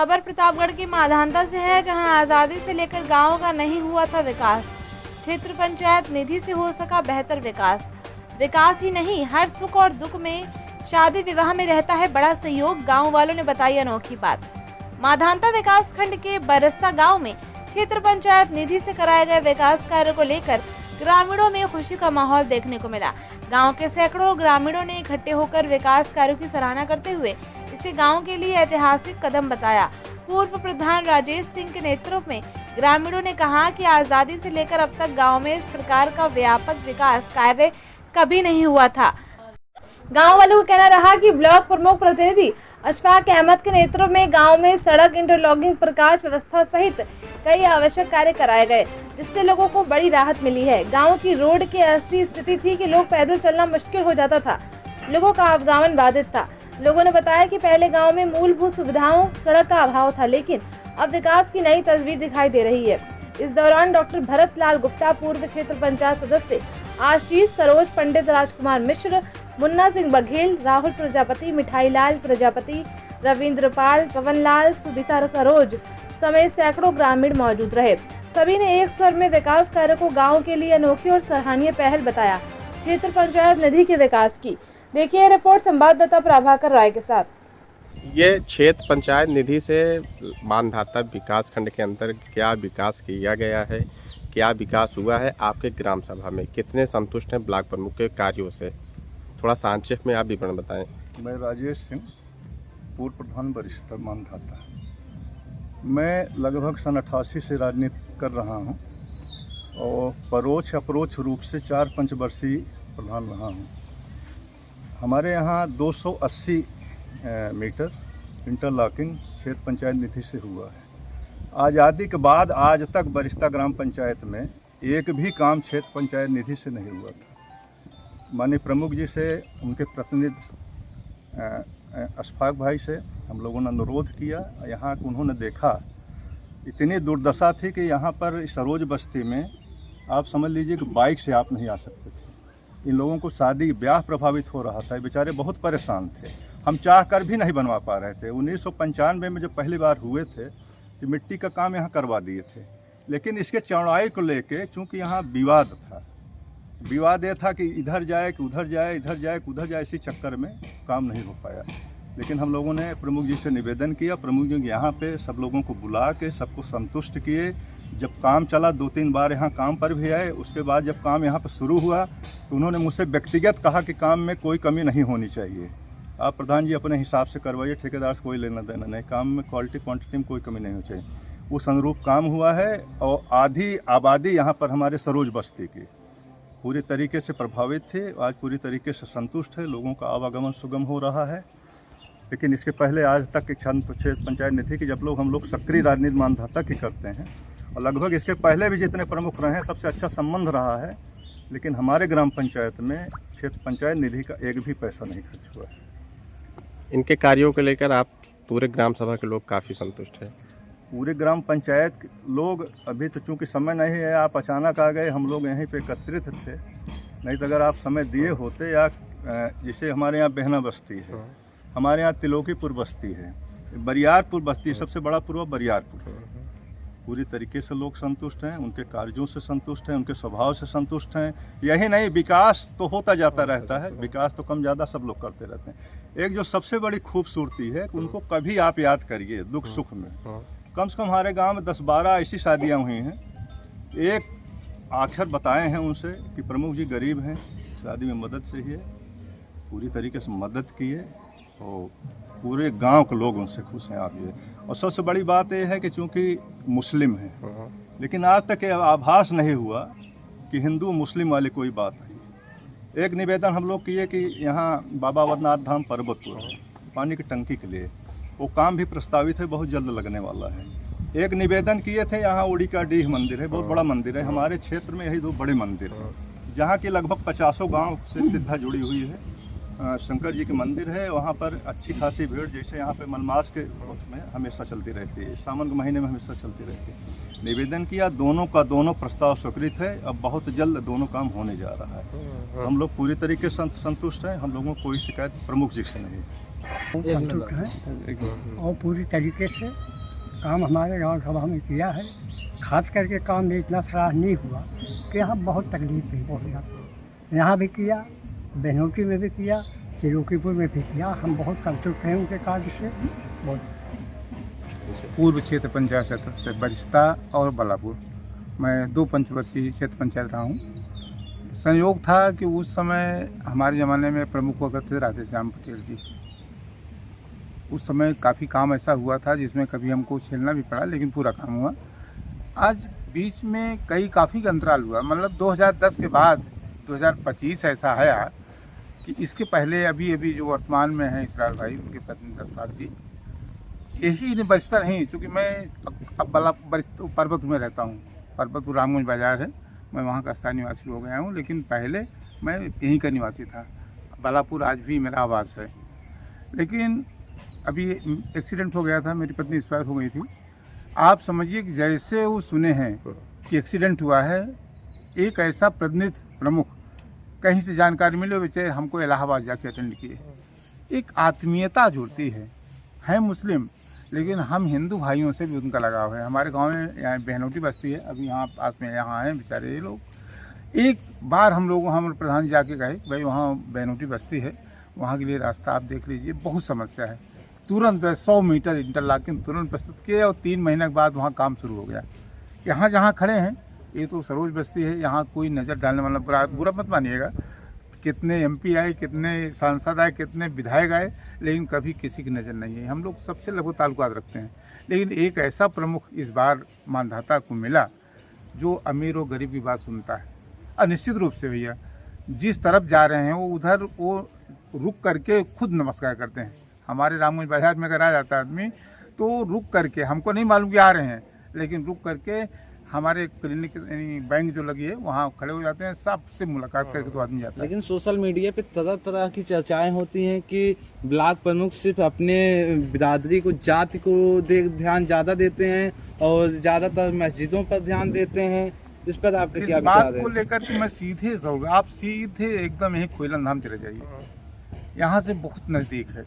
खबर प्रतापगढ़ की माधांता से है, जहां आजादी से लेकर गांव का नहीं हुआ था विकास। क्षेत्र पंचायत निधि से हो सका बेहतर विकास। विकास ही नहीं, हर सुख और दुख में, शादी विवाह में रहता है बड़ा सहयोग। गांव वालों ने बताई अनोखी बात। माधांता विकास खंड के बरस्ता गांव में क्षेत्र पंचायत निधि से कराए गए विकास कार्य को लेकर ग्रामीणों में खुशी का माहौल देखने को मिला। गांव के सैकड़ों ग्रामीणों ने इकट्ठे होकर विकास कार्यों की सराहना करते हुए इसे गांव के लिए ऐतिहासिक कदम बताया। पूर्व प्रधान राजेश सिंह के नेतृत्व में ग्रामीणों ने कहा कि आजादी से लेकर अब तक गांव में इस प्रकार का व्यापक विकास कार्य कभी नहीं हुआ था। गांव वालों का कहना रहा कि ब्लॉक प्रमुख प्रतिनिधि अशफाक अहमद के नेतृत्व में गांव में सड़क, इंटरलॉकिंग, प्रकाश व्यवस्था सहित कई आवश्यक कार्य कराए गए, जिससे लोगों को बड़ी राहत मिली है। गांव की रोड की ऐसी स्थिति थी कि लोग पैदल चलना मुश्किल हो जाता था, लोगों का आवागमन बाधित था। लोगों ने बताया कि पहले गांव में मूलभूत सुविधाओं, सड़क का अभाव था, लेकिन अब विकास की नई तस्वीर दिखाई दे रही है। इस दौरान डॉक्टर भरत लाल गुप्ता, पूर्व क्षेत्र पंचायत सदस्य आशीष सरोज, पंडित राजकुमार मिश्र, मुन्ना सिंह बघेल, राहुल प्रजापति, मिठाई लाल प्रजापति, रविंद्र पाल, पवन लाल, सुबिता सरोज समेत सैकड़ों ग्रामीण मौजूद रहे। सभी ने एक स्वर में विकास कार्य को गांव के लिए अनोखी और सराहनीय पहल बताया। क्षेत्र पंचायत निधि के विकास की देखिए रिपोर्ट संवाददाता प्रभाकर राय के साथ। ये क्षेत्र पंचायत निधि से माधांता विकास खंड के अंदर क्या विकास किया गया है, क्या विकास हुआ है, आपके ग्राम सभा में कितने संतुष्ट हैं ब्लॉक प्रमुख के कार्यों से, थोड़ा संक्षेप में आप विवरण बताएं। मैं राजेश सिंह, पूर्व प्रधान बरस्ता माधांता। मैं लगभग सन 88 से राजनीति कर रहा हूं और परोक्ष अप्रोक्ष रूप से 4-5 वर्षीय प्रधान रहा हूं। हमारे यहाँ 280 मीटर इंटरलॉकिंग क्षेत्र पंचायत निधि से हुआ है। आज़ादी के बाद आज तक बरस्ता ग्राम पंचायत में एक भी काम क्षेत्र पंचायत निधि से नहीं हुआ था। माननीय प्रमुख जी से, उनके प्रतिनिधि अशफाक भाई से हम लोगों ने अनुरोध किया। यहाँ उन्होंने देखा इतनी दुर्दशा थी कि यहाँ पर सरोज बस्ती में आप समझ लीजिए कि बाइक से आप नहीं आ सकते थे। इन लोगों को शादी ब्याह प्रभावित हो रहा था, बेचारे बहुत परेशान थे। हम चाह कर भी नहीं बनवा पा रहे थे। 1995 में जब पहली बार हुए थे तो मिट्टी का काम यहाँ करवा दिए थे, लेकिन इसके चौड़ाई को लेके चूँकि यहाँ विवाद था, विवाद ये था कि इधर जाए कि उधर जाए, इधर जाए कि उधर जाए, इसी चक्कर में काम नहीं हो पाया। लेकिन हम लोगों ने प्रमुख जी से निवेदन किया, प्रमुख जी यहाँ पे सब लोगों को बुला के सबको संतुष्ट किए। जब काम चला 2-3 बार यहाँ काम पर भी आए। उसके बाद जब काम यहाँ पर शुरू हुआ तो उन्होंने मुझसे व्यक्तिगत कहा कि काम में कोई कमी नहीं होनी चाहिए, आप प्रधान जी अपने हिसाब से करवाइए, ठेकेदार से कोई लेना देना नहीं, काम में क्वालिटी क्वांटिटी में कोई कमी नहीं होनी चाहिए। उस अनुरूप काम हुआ है और आधी आबादी यहाँ पर हमारे सरोज बस्ती की पूरी तरीके से प्रभावित थे, आज पूरी तरीके से संतुष्ट है, लोगों का आवागमन सुगम हो रहा है। लेकिन इसके पहले आज तक क्षेत्र पंचायत निधि की जब हम लोग सक्रिय राजनीति माधांता की करते हैं और लगभग इसके पहले भी जितने प्रमुख रहे हैं सबसे अच्छा संबंध रहा है, लेकिन हमारे ग्राम पंचायत में क्षेत्र पंचायत निधि का एक भी पैसा नहीं खर्च हुआ है। इनके कार्यों को लेकर आप पूरे ग्राम सभा के लोग काफ़ी संतुष्ट हैं? पूरे ग्राम पंचायत लोग, अभी तो चूँकि समय नहीं है, आप अचानक आ गए, हम लोग यहीं पे एकत्रित थे, नहीं तो अगर आप समय दिए होते, या जैसे हमारे यहाँ बहना बस्ती है, हमारे यहाँ तिलोकीपुर बस्ती है, बरियारपुर बस्ती, सबसे बड़ा पूर्व बरियारपुर है। पूरी तरीके से लोग संतुष्ट हैं, उनके कार्यों से संतुष्ट हैं, उनके स्वभाव से संतुष्ट हैं। यही नहीं, विकास तो होता जाता रहता है, विकास तो कम ज़्यादा सब लोग करते रहते हैं। एक जो सबसे बड़ी खूबसूरती है कि उनको कभी आप याद करिए दुख सुख में, कम से कम हमारे गांव में 10-12 ऐसी शादियां हुई हैं, एक अक्षर बताए हैं उनसे कि प्रमुख जी गरीब हैं, शादी में मदद चाहिए, पूरी तरीके से मदद किए और पूरे गांव के लोग उनसे खुश हैं आप ये। और सबसे बड़ी बात यह है कि चूँकि मुस्लिम हैं, लेकिन आज तक ये आभास नहीं हुआ कि हिंदू मुस्लिम वाली कोई बात नहीं। एक निवेदन हम लोग किए कि यहाँ बाबा अमरनाथ धाम पर्वतपुर पानी की टंकी के लिए वो काम भी प्रस्तावित है, बहुत जल्द लगने वाला है। एक निवेदन किए थे, यहाँ उड़ी का डीह मंदिर है, बहुत बड़ा मंदिर है, हमारे क्षेत्र में यही 2 बड़े मंदिर हैं, जहाँ की लगभग 50 गांव से सिद्धा जुड़ी हुई है। शंकर जी के मंदिर है, वहाँ पर अच्छी खासी भीड़, जैसे यहाँ पे मलमास के वक्त में हमेशा चलती रहती है, सावन के महीने में हमेशा चलती रहती है। निवेदन किया, दोनों का दोनों प्रस्ताव स्वीकृत है, अब बहुत जल्द दोनों काम होने जा रहा है। हम लोग पूरी तरीके से संतुष्ट हैं, हम लोगों को कोई शिकायत प्रमुख जी से नहीं है। संतुष्ट हैं और पूरी तरीके से काम हमारे गांव सभा में किया है। खास करके काम में इतना सराहनीय हुआ कि यहाँ बहुत तकलीफ हुई, बहुत ज़्यादा। यहाँ भी किया, बेहनोटी में भी किया, त्रिलोकीपुर में भी किया। हम बहुत संतुष्ट हैं उनके कार्य से। बहुत पूर्व क्षेत्र पंचायत सदस्य बरिस्ता और बलापुर, मैं 2 पंचवर्षीय क्षेत्र पंचायत रहा हूँ। संयोग था कि उस समय हमारे ज़माने में प्रमुख हुआ करते थे राधे श्याम पटेल जी। उस समय काफ़ी काम ऐसा हुआ था जिसमें कभी हमको झेलना भी पड़ा, लेकिन पूरा काम हुआ। आज बीच में काफ़ी अंतराल हुआ, मतलब 2010 के बाद 2025 ऐसा आया कि इसके पहले अभी जो वर्तमान में है इसरार भाई, उनके पत्नी दशपाल जी, यही बरिस्ता नहीं, क्योंकि मैं अब पर्वत में रहता हूँ। पर्वतपुर रामगंज बाज़ार है, मैं वहाँ का स्थायी निवासी हो गया हूँ, लेकिन पहले मैं यहीं का निवासी था। बलापुर आज भी मेरा आवास है। लेकिन अभी एक्सीडेंट हो गया था, मेरी पत्नी एक्सपायर हो गई थी। आप समझिए कि जैसे वो सुने हैं कि एक्सीडेंट हुआ है, एक ऐसा प्रतिनिधि प्रमुख कहीं से जानकारी मिले, बेचारे हमको इलाहाबाद जाके अटेंड किए। एक आत्मीयता जुड़ती है मुस्लिम, लेकिन हम हिंदू भाइयों से भी उनका लगाव है। हमारे गांव में यहाँ बहनोटी बस्ती है, अभी यहाँ पास में यहाँ हैं बेचारे ये लोग। एक बार हम प्रधान जाके गए, भाई वहाँ बहनोटी बस्ती है, वहाँ के लिए रास्ता आप देख लीजिए, बहुत समस्या है। तुरंत 100 मीटर इंटरलॉकिंग तुरंत प्रस्तुत किए और 3 महीने के बाद वहाँ काम शुरू हो गया। यहाँ जहाँ खड़े हैं ये तो सरोज बस्ती है, यहाँ कोई नज़र डालने वाला, बुरा मत मानिएगा, कितने MP आए, कितने सांसद आए, कितने विधायक आए, लेकिन कभी किसी की नज़र नहीं है। हम लोग सबसे लगभग ताल्लुकात रखते हैं, लेकिन एक ऐसा प्रमुख इस बार मानधाता को मिला जो अमीर और गरीब की बात सुनता है। और निश्चित रूप से भैया जिस तरफ जा रहे हैं वो उधर वो रुक करके खुद नमस्कार करते हैं। हमारे रामगंज बाजार में अगर आ जाता है आदमी तो रुक करके, हमको नहीं मालूम कि आ रहे हैं, लेकिन रुक करके हमारे क्लिनिक बैंक जो लगी है वहाँ खड़े हो जाते हैं, सबसे मुलाकात करके तो आदमी जाता है। लेकिन सोशल मीडिया पे तरह तरह की चर्चाएं होती हैं कि ब्लॉक प्रमुख सिर्फ अपने बिरादरी को, जाति को ध्यान ज़्यादा देते हैं और ज़्यादातर मस्जिदों पर ध्यान देते हैं। इस पर आपके क्या विचार है? इस बात को लेकर के मैं सीधे जाऊँगा, आप सीधे एकदम यही खोइलन धाम चले जाइए, यहाँ से बहुत नज़दीक है।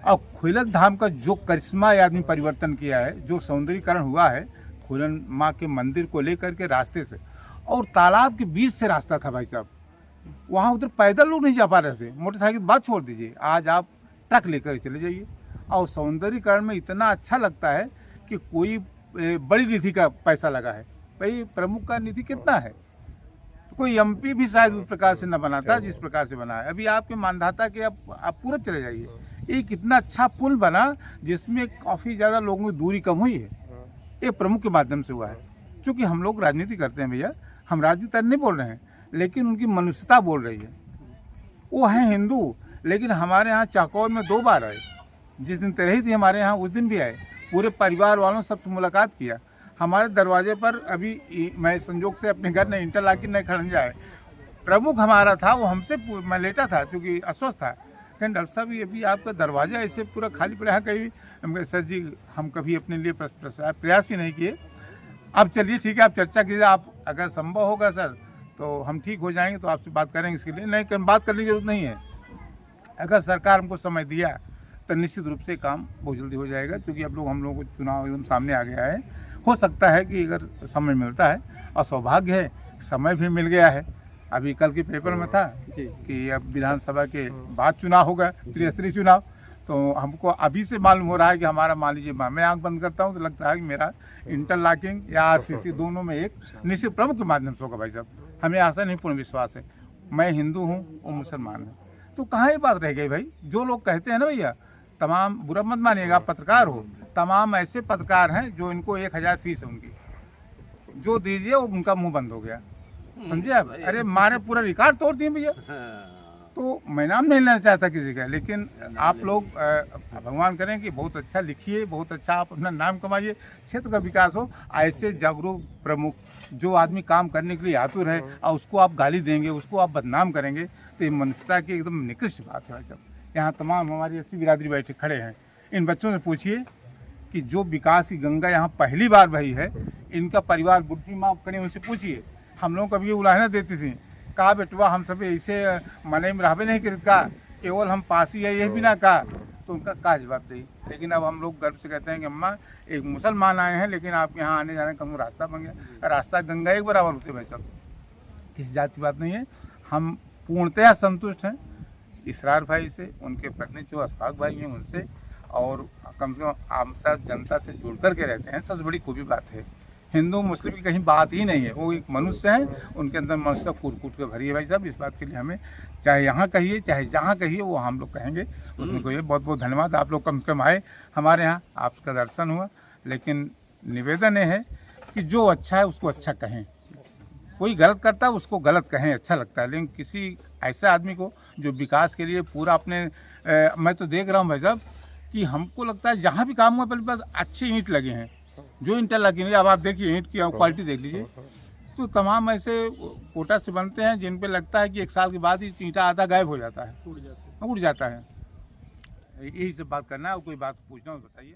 अब खोइलन धाम का जो करिश्मा आदमी परिवर्तन किया है, जो सौंदर्यीकरण हुआ है खोइलन माँ के मंदिर को लेकर के रास्ते से, और तालाब के बीच से रास्ता था भाई साहब, वहाँ उधर पैदल लोग नहीं जा पा रहे थे, मोटरसाइकिल बात छोड़ दीजिए, आज आप ट्रक लेकर चले जाइए। और सौंदर्यीकरण में इतना अच्छा लगता है कि कोई बड़ी निधि का पैसा लगा है। भाई प्रमुख का निधि कितना है? तो कोई MP भी शायद उस प्रकार से न बनाता जिस प्रकार से बना है। अभी आपके मानधाता के आप पूरब चले जाइए, एक इतना अच्छा पुल बना जिसमें काफ़ी ज़्यादा लोगों की दूरी कम हुई है, ये प्रमुख के माध्यम से हुआ है। क्योंकि हम लोग राजनीति करते हैं भैया, हम राजनीति नहीं बोल रहे हैं, लेकिन उनकी मनुष्यता बोल रही है। वो है हिंदू, लेकिन हमारे यहाँ चाकौर में 2 बार आए, जिस दिन तेरही थी हमारे यहाँ उस दिन भी आए, पूरे परिवार वालों सबसे मुलाकात किया। हमारे दरवाजे पर अभी मैं संजोग से अपने घर में इंटरलॉकिंग नहीं खड़न जाए, प्रमुख हमारा था, वो हमसे मैं लेटा था क्योंकि अस्वस्थ था, कहीं डॉक्टर साहब ये अभी आपका दरवाज़ा ऐसे पूरा खाली पड़ा है कहीं। हम कहे सर जी हम कभी अपने लिए प्रयास ही नहीं किए। अब चलिए ठीक है, आप चर्चा कीजिए, आप अगर संभव होगा सर तो हम ठीक हो जाएंगे तो आपसे बात करेंगे। इसके लिए नहीं, बात करने की जरूरत नहीं है। अगर सरकार हमको समय दिया तो निश्चित रूप से काम बहुत जल्दी हो जाएगा, क्योंकि अब हम लोगों को चुनाव एकदम सामने आ गया है। हो सकता है कि अगर समय मिलता है, और सौभाग्य है समय भी मिल गया है। अभी कल के पेपर में था कि अब विधानसभा के बाद चुनाव होगा, त्रिस्तरीय चुनाव, तो हमको अभी से मालूम हो रहा है कि हमारा, मान लीजिए मैं आंख बंद करता हूँ तो लगता है कि मेरा इंटरलॉकिंग या RCC दोनों में एक निश्चित प्रमुख के माध्यम से होगा। भाई साहब हमें आशा नहीं, पूर्ण विश्वास है। मैं हिंदू हूँ, वो मुसलमान है, तो कहाँ ये बात रह गई भाई? जो लोग कहते हैं ना भैया, तमाम, बुरा मत मानिएगा, आप पत्रकार हो, तमाम ऐसे पत्रकार हैं जो इनको 1000 फीस है उनकी, जो दीजिए वो उनका मुँह बंद हो गया, समझे आप? अरे मारे पूरा रिकॉर्ड तोड़ दिए भैया। तो मैं नाम नहीं लेना चाहता किसी का, लेकिन आप लोग भगवान करें कि बहुत अच्छा लिखिए, बहुत अच्छा आप अपना नाम कमाइए, क्षेत्र का विकास हो। ऐसे जागरूक प्रमुख जो आदमी काम करने के लिए आतुर है और उसको आप गाली देंगे, उसको आप बदनाम करेंगे, तो ये मनुष्यता की एकदम निकृष्ट बात है। सब यहाँ तमाम हमारी 80 बिरादरी बैठे खड़े हैं, इन बच्चों से पूछिए कि जो विकास की गंगा यहाँ पहली बार बही है, इनका परिवार बुढ़ी माँ करें, उनसे पूछिए। हम लोग कभी उलाहना देती थी, कहा बेटवा हम सब ऐसे मने में रहबे नहीं करत का, केवल हम पासी है, ये भी ना कहा तो उनका क्या जवाब दें। लेकिन अब हम लोग गर्व से कहते हैं कि अम्मा एक मुसलमान आए हैं, लेकिन आपके यहाँ आने जाने का रास्ता बन गया। रास्ता गंगा एक बराबर होते भाई साहब, किसी जात की बात नहीं है। हम पूर्णतः संतुष्ट हैं इसरार भाई से, उनके पत्नी जो अशफाक भाई हैं उनसे, और कम से कम आम जनता से जुड़ कर के रहते हैं। सबसे बड़ी खूबी बात है, हिंदू मुस्लिम की कहीं बात ही नहीं है, वो एक मनुष्य हैं, उनके अंदर मनुष्य कूट कूट के भरी है भाई साहब। इस बात के लिए हमें चाहे यहाँ कहिए चाहे जहाँ कहिए वो हम लोग कहेंगे। उसमें कोई बहुत बहुत धन्यवाद, आप लोग कम से कम आए हमारे यहाँ, आपका दर्शन हुआ। लेकिन निवेदन ये है कि जो अच्छा है उसको अच्छा कहें, कोई गलत करता है उसको गलत कहें, अच्छा लगता है। लेकिन किसी ऐसे आदमी को जो विकास के लिए पूरा अपने मैं तो देख रहा हूँ भाई साहब कि हमको लगता है जहाँ भी काम हुआ पहले पास अच्छे ईंट लगे हैं, जो ईंटें लगी नहीं, अब आप देखिए ईंट की क्वालिटी देख लीजिए। तो तमाम ऐसे कोटा से बनते हैं जिन पे लगता है कि 1 साल के बाद ही ईंटा आधा गायब हो जाता है, उड़ जाता है। यही सब बात करना है, कोई बात पूछना हो बताइए।